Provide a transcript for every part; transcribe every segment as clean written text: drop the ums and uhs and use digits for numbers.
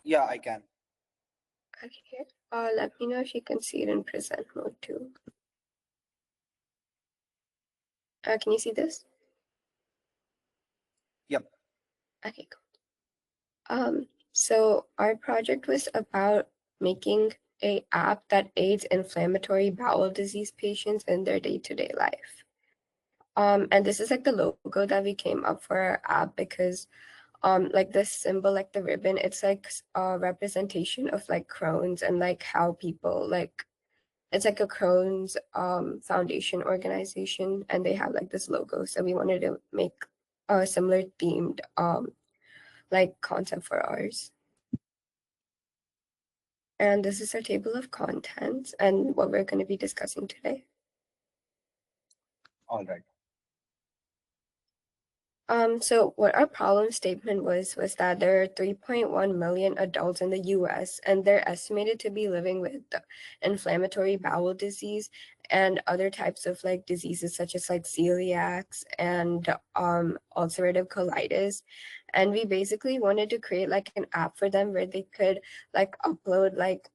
Yeah, I can. Okay. Let me know if you can see it in present mode too. Can you see this? Yep. Okay, cool. So our project was about making a app that aids inflammatory bowel disease patients in their day-to-day life. And this is like the logo that we came up for our app because like this symbol, like the ribbon, it's like a representation of like Crohn's and like how people like it's like a Crohn's foundation organization, and they have like this logo. So we wanted to make a similar themed like concept for ours. And this is our table of contents and what we're going to be discussing today. All right. So what our problem statement was that there are 3.1 million adults in the US, and they're estimated to be living with inflammatory bowel disease and other types of like diseases such as like celiacs and ulcerative colitis. And we basically wanted to create like an app for them where they could like upload like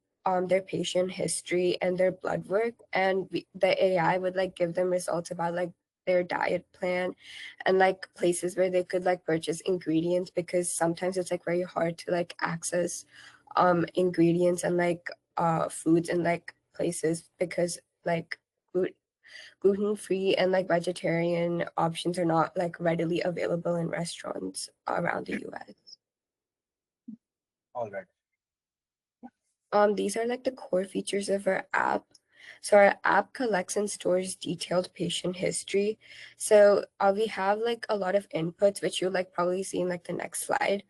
their patient history and their blood work, and the AI would like give them results about like their diet plan and like places where they could like purchase ingredients, because sometimes it's like very hard to like access ingredients and like foods in like places, because like gluten free and like vegetarian options are not like readily available in restaurants around the US. All right. These are like the core features of our app. So our app collects and stores detailed patient history. So we have like a lot of inputs, which you'll like probably see in like the next slide.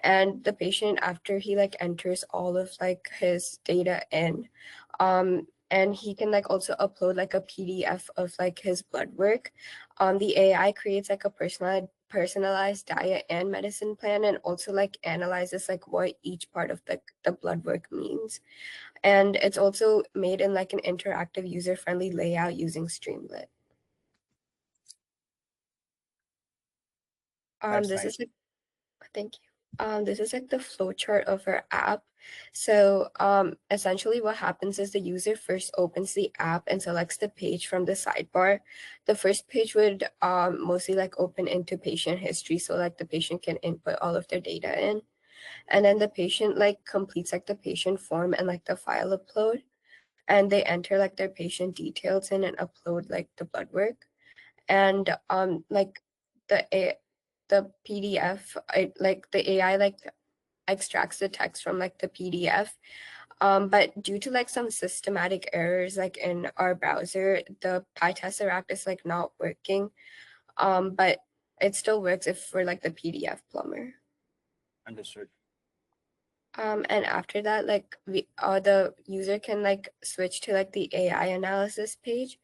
And the patient, after he like enters all of like his data in, and he can like also upload like a PDF of like his blood work. The AI creates like a personalized diet and medicine plan, and also like analyzes like what each part of the blood work means. And it's also made in like an interactive user-friendly layout using Streamlit. That's This nice. is like Thank you. This is like the flowchart of our app. So essentially what happens is the user first opens the app and selects the page from the sidebar. The first page would mostly like open into patient history, so like the patient can input all of their data in. And then the patient like completes like the patient form and like the file upload, and they enter like their patient details in and upload like the blood work. And like the PDF, like the AI like extracts the text from like the PDF. But due to like some systematic errors like in our browser, the PyTesseract is like not working. But it still works if we're like the PDF plumber. Understood. And after that, like the user can like switch to like the AI analysis page,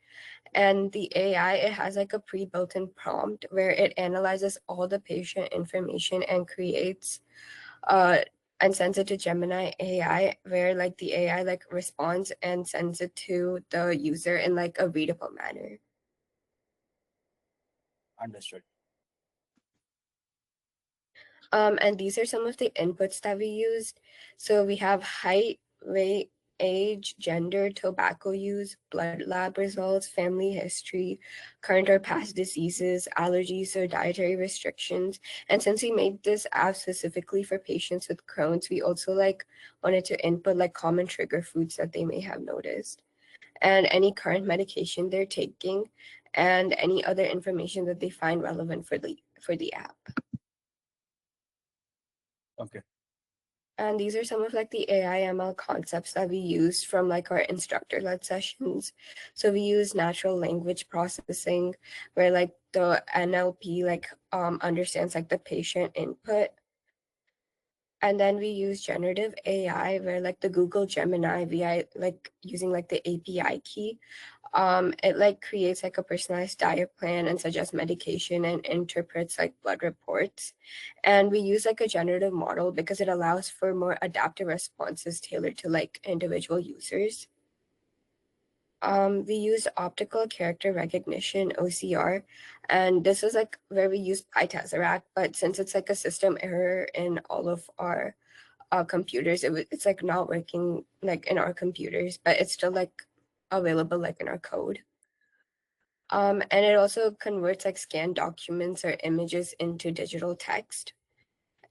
and the AI, it has like a pre-built-in prompt where it analyzes all the patient information and creates uh and sends it to Gemini AI, where like the AI like responds and sends it to the user in like a readable manner. Understood. And these are some of the inputs that we used. So we have height, weight, age, gender, tobacco use, blood lab results, family history, current or past diseases, allergies or dietary restrictions. And since we made this app specifically for patients with Crohn's, we also like wanted to input like common trigger foods that they may have noticed, and any current medication they're taking, and any other information that they find relevant for the app. Okay. And these are some of like the AI ML concepts that we used from like our instructor-led sessions. So we use natural language processing, where like the NLP like understands like the patient input. And then we use generative AI, where like the Google Gemini VI, like using like the API key, it like creates like a personalized diet plan and suggests medication and interprets like blood reports. And we use like a generative model because it allows for more adaptive responses tailored to like individual users. We use optical character recognition, OCR, and this is like where we use PyTesseract, but since it's like a system error in all of our computers. It's like not working like in our computers, but it's still like available like in our code. And it also converts like scanned documents or images into digital text,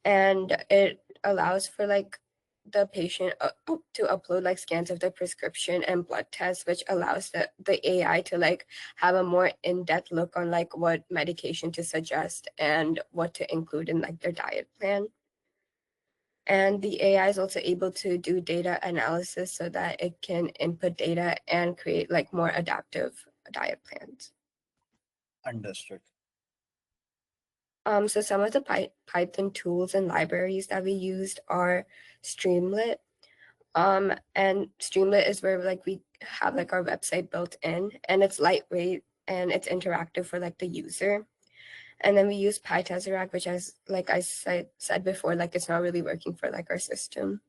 and it allows for like the patient to upload like scans of their prescription and blood tests, which allows the AI to like have a more in-depth look on like what medication to suggest and what to include in like their diet plan. And the AI is also able to do data analysis so that it can input data and create like more adaptive diet plans. Understood. So some of the Python tools and libraries that we used are Streamlit. And Streamlit is where like we have like our website built in, and it's lightweight and it's interactive for like the user. And then we use PyTesseract, which as like I said before, like it's not really working for like our system.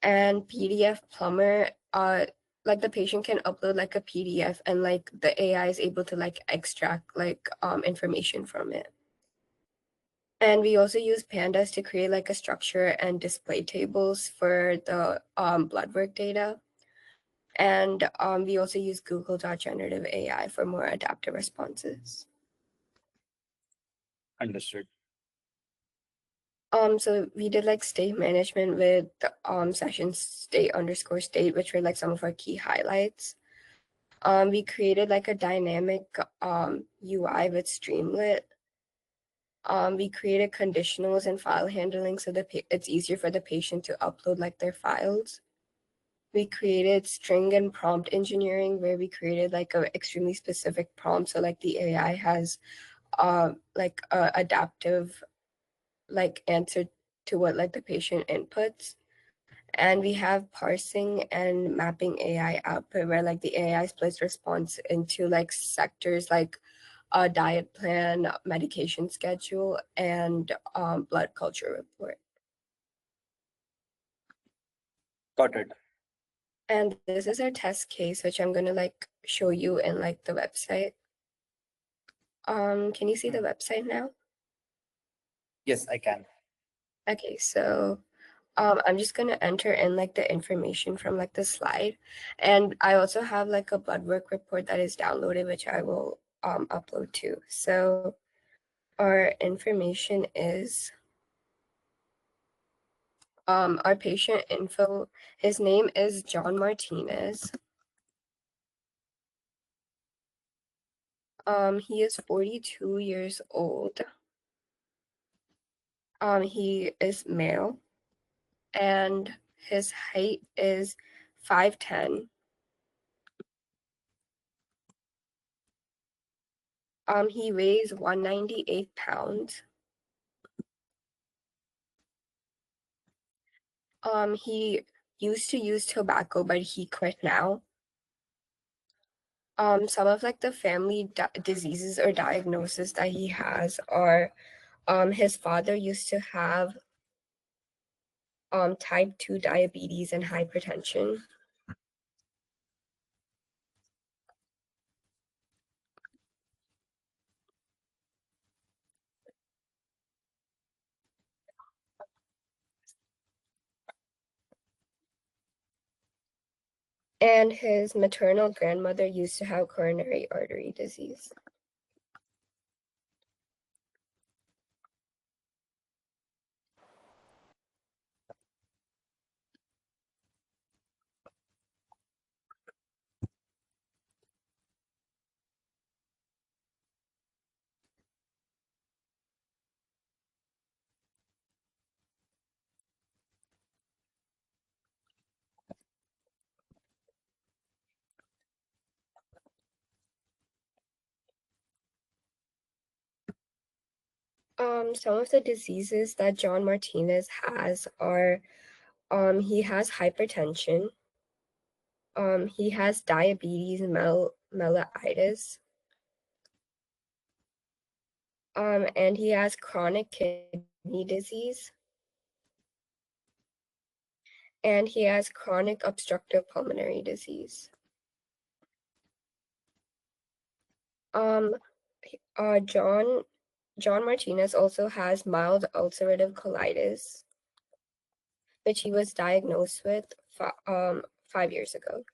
And PDF Plumber, like the patient can upload like a PDF, and like the AI is able to like extract like information from it. And we also use pandas to create like a structure and display tables for the bloodwork data. And we also use Google.generative AI for more adaptive responses. Understood. So we did like state management with session state_state, which were like some of our key highlights. We created like a dynamic UI with Streamlit. We created conditionals and file handling so that it's easier for the patient to upload like their files. We created string and prompt engineering, where we created like a extremely specific prompt, so like the AI has like a adaptive like answer to what like the patient inputs. And we have parsing and mapping AI output, where like the AI splits response into like sectors like a diet plan, medication schedule, and blood culture report. Got it. And this is our test case, which I'm gonna like show you in like the website. Can you see the website now? Yes, I can. Okay, so I'm just gonna enter in like the information from like the slide, and I also have like a blood work report that is downloaded, which I will upload to. So our information is our patient info. His name is John Martinez. He is 42 years old. He is male, and his height is 5'10". He weighs 198 pounds. He used to use tobacco, but he quit now. Some of like the family diseases or diagnoses that he has are, his father used to have type 2 diabetes and hypertension. And his maternal grandmother used to have coronary artery disease. Some of the diseases that John Martinez has are, he has hypertension, he has diabetes mellitus, and he has chronic kidney disease, and he has chronic obstructive pulmonary disease. Um, John Martinez also has mild ulcerative colitis. which he was diagnosed with 5 years ago.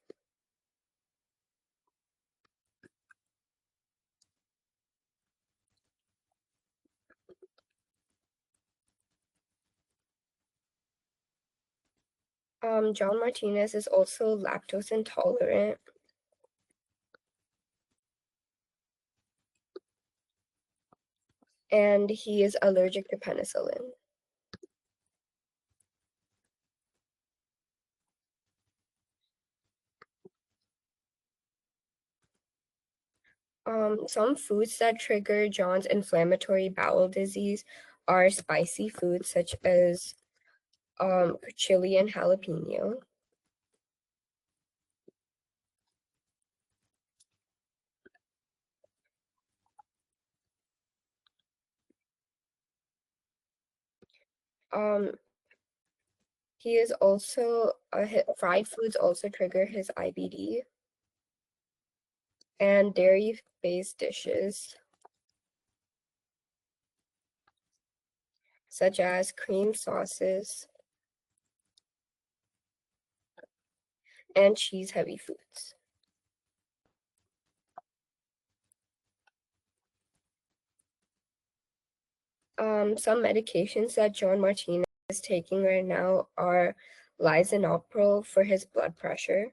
John Martinez is also lactose intolerant. And he is allergic to penicillin. Some foods that trigger John's inflammatory bowel disease are spicy foods such as chili and jalapeno. Um, he is also fried foods also trigger his IBD, and dairy-based dishes such as cream sauces and cheese-heavy foods. Some medications that John Martinez is taking right now are lisinopril for his blood pressure,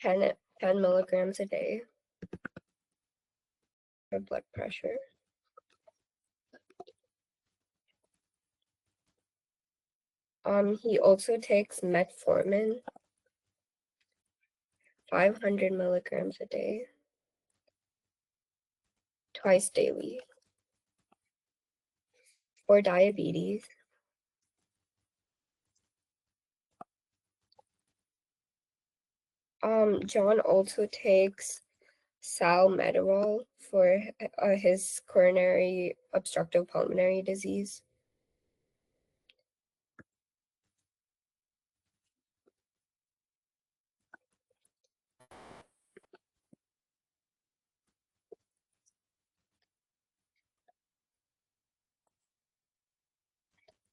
10 milligrams a day for blood pressure. He also takes metformin, 500 milligrams a day, twice daily. For diabetes, John also takes salmeterol for his coronary obstructive pulmonary disease.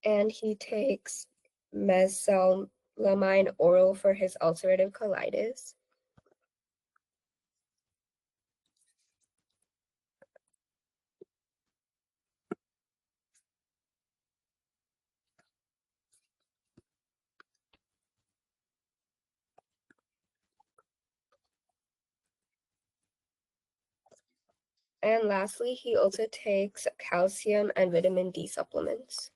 And he takes mesalamine oral for his ulcerative colitis. And lastly, he also takes calcium and vitamin D supplements.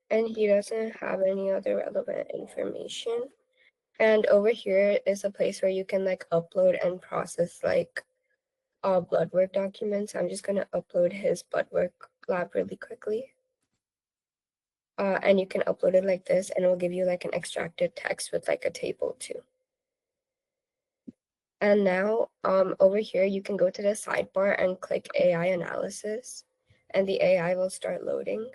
And he doesn't have any other relevant information. And over here is a place where you can like upload and process like blood work documents. I'm just gonna upload his blood work lab really quickly. And you can upload it like this and it will give you like an extracted text with like a table too. And now over here, you can go to the sidebar and click AI analysis and the AI will start loading.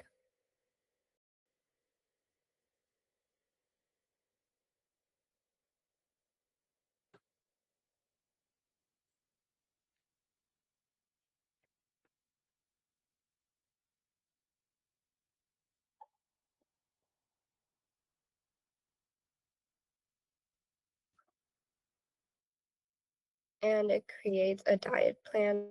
And it creates a diet plan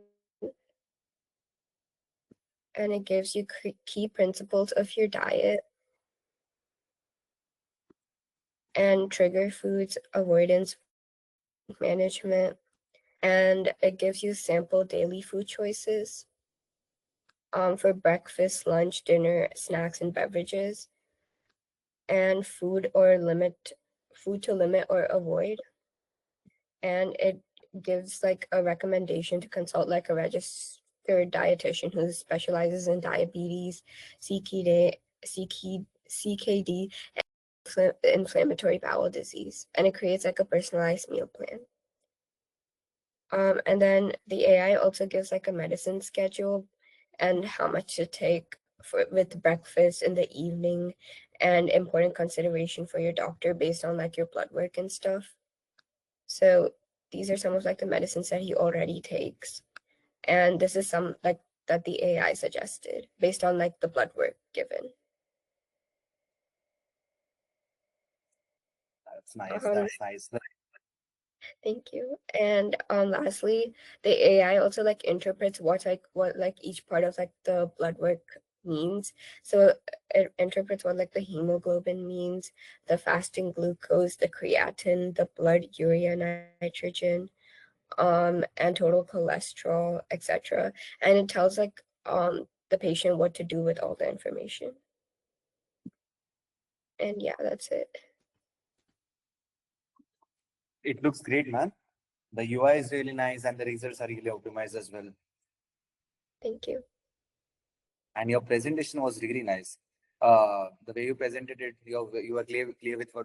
and it gives you key principles of your diet and trigger foods, avoidance management, and it gives you sample daily food choices for breakfast, lunch, dinner, snacks, and beverages, and food to limit or avoid. And it gives like a recommendation to consult like a registered dietitian who specializes in diabetes, CKD, and inflammatory bowel disease. And it creates like a personalized meal plan. And then the AI also gives like a medicine schedule and how much to take for with breakfast in the evening and important consideration for your doctor based on like your blood work and stuff. So these are some of like the medicines that he already takes. And this is some like that the AI suggested based on like the blood work given. That's nice. Um, That's nice. Thank you. And lastly, the AI also like interprets what like each part of like the blood work means. So it interprets what like the hemoglobin means, the fasting glucose, the creatinine, the blood urea nitrogen, and total cholesterol, etc. And it tells like the patient what to do with all the information. And yeah, that's it. It looks great, man. The UI is really nice and the results are really optimized as well. Thank you. And your presentation was really nice. The way you presented it, you were clear with what